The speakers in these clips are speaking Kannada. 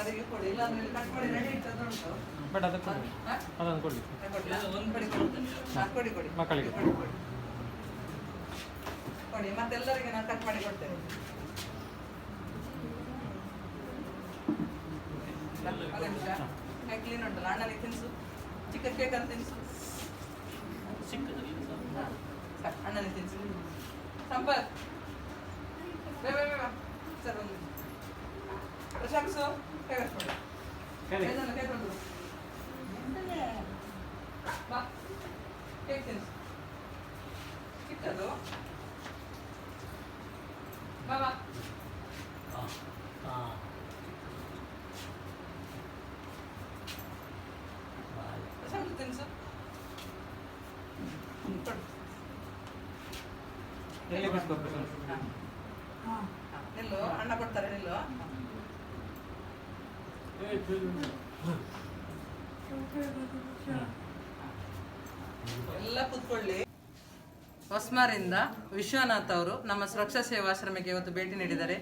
ಎಲ್ಲರಿಗೂ ಕೊಡಿ, ಇಲ್ಲ ಅಂದ್ರೆ ಕಟ್ ಮಾಡಿ ರೆಡಿ ಇಟ್ಟದ್ದು ಉಂಟು. ಬಟ್ ಅದಕ್ಕೆ ಅದನ್ನು ಕೊಡಿ, ಒಂದು ಕಡೆ ಕೊಡಿ, ಕೊಡಿ ಮಕ್ಕಳಿಗೆ ಕೊಡಿ, ಮತ್ತೆಲ್ಲರಿಗೆ ನಾನು ಕಟ್ ಮಾಡಿ ಕೊಡ್ತೇನೆ. ಕ್ಲೀನ್ ಉಂಟಲ್ಲ, ಅಣ್ಣನಿಗೆ ತಿನ್ಸು, ಚಿಕ್ಕ ಕೇಕ್ ಅಂತ ತಿನ್ಸು, ಅಣ್ಣನಿಗೆ ತಿನ್ಸು. ಸಂಪತ್ ಸರ್ ಒಂದು ಪ್ರಶಂಸು ಕೈಗೊಳ್ಳಿ, ಕೈಗೊಂಡು ಬಾ, ಕೇಕ್ ತಿನ್ಸು, ಚಿಕ್ಕದು ಬಾ ಬಾ. ಪ್ರಶಂಸು ತಿನ್ಸು, ನಿಲ್ಲು, ಅಣ್ಣ ಕೊಡ್ತಾರೆ, ನಿಲ್ಲು. ಎಲ್ಲ ಕೂತ್ಕೊಳ್ಳಿ. ಹೊಸ್ಮಾರಿಂದ ವಿಶ್ವನಾಥ್ ಅವರು ನಮ್ಮ ಸುರಕ್ಷಾ ಸೇವಾಶ್ರಮಕ್ಕೆ ಇವತ್ತು ಭೇಟಿ ನೀಡಿದ್ದಾರೆ.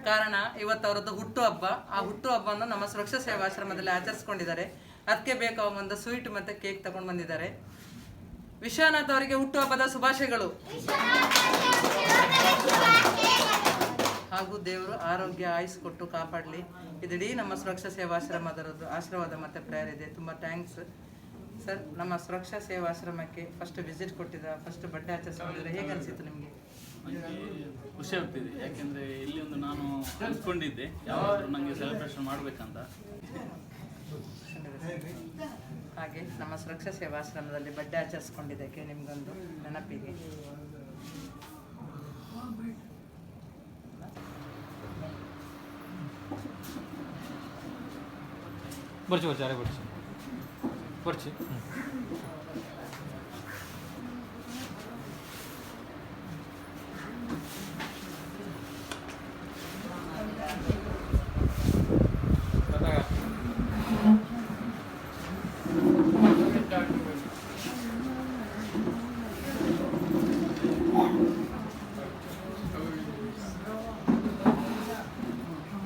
ಕಾರಣ ಇವತ್ತು ಅವರದ್ದು ಹುಟ್ಟುಹಬ್ಬ. ಆ ಹುಟ್ಟುಹಬ್ಬವನ್ನು ನಮ್ಮ ಸುರಕ್ಷಾ ಸೇವಾಶ್ರಮದಲ್ಲಿ ಆಚರಿಸ್ಕೊಂಡಿದ್ದಾರೆ. ಅದಕ್ಕೆ ಬೇಕಾದ ಒಂದು ಸ್ವೀಟ್ ಮತ್ತೆ ಕೇಕ್ ತಗೊಂಡು ಬಂದಿದ್ದಾರೆ. ವಿಶ್ವನಾಥ್ ಅವರಿಗೆ ಹುಟ್ಟುಹಬ್ಬದ ಶುಭಾಶಯಗಳು. ಹಾಗೂ ದೇವರು ಆರೋಗ್ಯ ಆಯುಸ್ ಕೊಟ್ಟು ಕಾಪಾಡಲಿ. ಇದಿಡೀ ನಮ್ಮ ಸುರಕ್ಷಾ ಸೇವಾಶ್ರಮದರದ್ದು ಆಶೀರ್ವಾದ ಮತ್ತು ಪ್ರೇಯರ್ ಇದೆ. ತುಂಬ ಥ್ಯಾಂಕ್ಸ್ ಸರ್. ನಮ್ಮ ಸುರಕ್ಷಾ ಸೇವಾಶ್ರಮಕ್ಕೆ ಫಸ್ಟ್ ವಿಸಿಟ್ ಕೊಟ್ಟಿದ್ದ, ಫಸ್ಟ್ ಬರ್ಡೇ ಆಚರಿಸ್ಕೊಂಡಿದ್ರೆ ಹೇಗೆ ಅನಿಸಿತ್ತು ನಿಮಗೆ? ಖುಷಿ ಆಗ್ತಿದೆ, ಯಾಕೆಂದರೆ ಇಲ್ಲಿ ಒಂದು ನಾನು ಅನ್ಸ್ಕೊಂಡಿದ್ದೆ ಯಾವಾಗಲೂ ನನಗೆ ಸೆಲೆಬ್ರೇಷನ್ ಮಾಡಬೇಕಂತ. ಹಾಗೆ ನಮ್ಮ ಸುರಕ್ಷಾ ಸೇವಾಶ್ರಮದಲ್ಲಿ ಬರ್ಡೇ ಆಚರಿಸ್ಕೊಂಡಿದ್ದಕ್ಕೆ ನಿಮಗೊಂದು ನೆನಪಿಗೆ ಬರ್ಚಿ ಬರ್ಚಿ ಅರೆ ಬರ್ಚಿ ಬರ್ಚಿ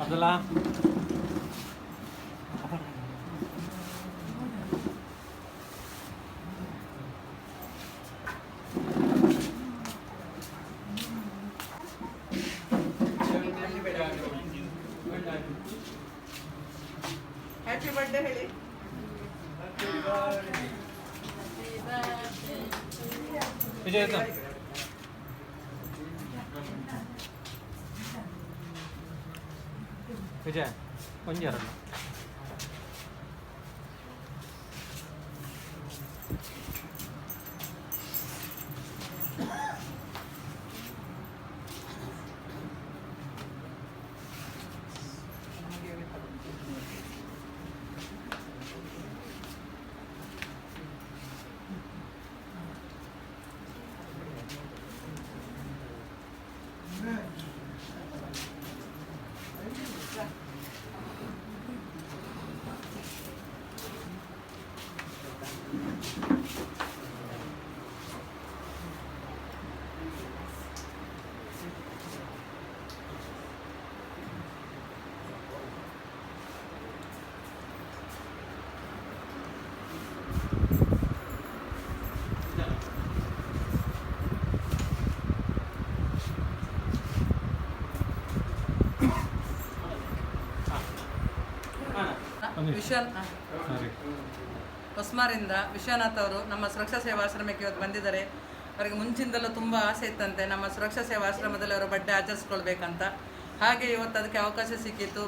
ಅದಲ್ಲ ಹ್ಯಾಪಿ ಬರ್ಡೇ ಹೇಳಿ. ವಿಜಯ ವಿಜಯ ಒಂಜಾರಲ್ಲ ಹೊಸ್ಮಾರಿಂದ ವಿಶ್ವನಾಥ್ ಅವರು ನಮ್ಮ ಸುರಕ್ಷಾ ಸೇವಾಶ್ರಮಕ್ಕೆ ಇವತ್ತು ಬಂದಿದ್ದಾರೆ. ಅವರಿಗೆ ಮುಂಚಿಂದಲೂ ತುಂಬ ಆಸೆ ಇತ್ತಂತೆ ನಮ್ಮ ಸುರಕ್ಷಾ ಸೇವಾಶ್ರಮದಲ್ಲಿ ಅವರ ಬರ್ಡೇ ಆಚರಿಸ್ಕೊಳ್ಬೇಕಂತ. ಹಾಗೆ ಇವತ್ತು ಅದಕ್ಕೆ ಅವಕಾಶ ಸಿಕ್ಕಿತ್ತು.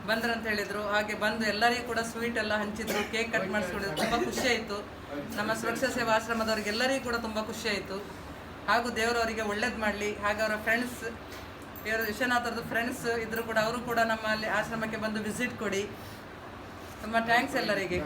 ಬಂದ್ರಂತ ಹೇಳಿದರು. ಹಾಗೆ ಬಂದು ಎಲ್ಲರಿಗೂ ಕೂಡ ಸ್ವೀಟ್ ಎಲ್ಲ ಹಂಚಿದ್ರು, ಕೇಕ್ ಕಟ್ ಮಾಡಿಸ್ಕೊಂಡಿದ್ರು. ತುಂಬ ಖುಷಿಯಾಯಿತು. ನಮ್ಮ ಸುರಕ್ಷಾ ಸೇವಾಶ್ರಮದವ್ರಿಗೆ ಎಲ್ಲರಿಗೂ ಕೂಡ ತುಂಬ ಖುಷಿಯಾಯಿತು. ಹಾಗೂ ದೇವರವರಿಗೆ ಒಳ್ಳೇದು ಮಾಡಲಿ. ಹಾಗೆ ಅವರ ಫ್ರೆಂಡ್ಸ್, ಇವರು ವಿಶ್ವನಾಥ್ ಅವ್ರದ್ದು ಫ್ರೆಂಡ್ಸ್ ಇದ್ದರೂ ಕೂಡ ಅವರು ಕೂಡ ನಮ್ಮಲ್ಲಿ ಆಶ್ರಮಕ್ಕೆ ಬಂದು ವಿಸಿಟ್ ಕೊಡಿ. ತುಂಬ ಥ್ಯಾಂಕ್ಸ್ ಎಲ್ಲರಿಗೆ.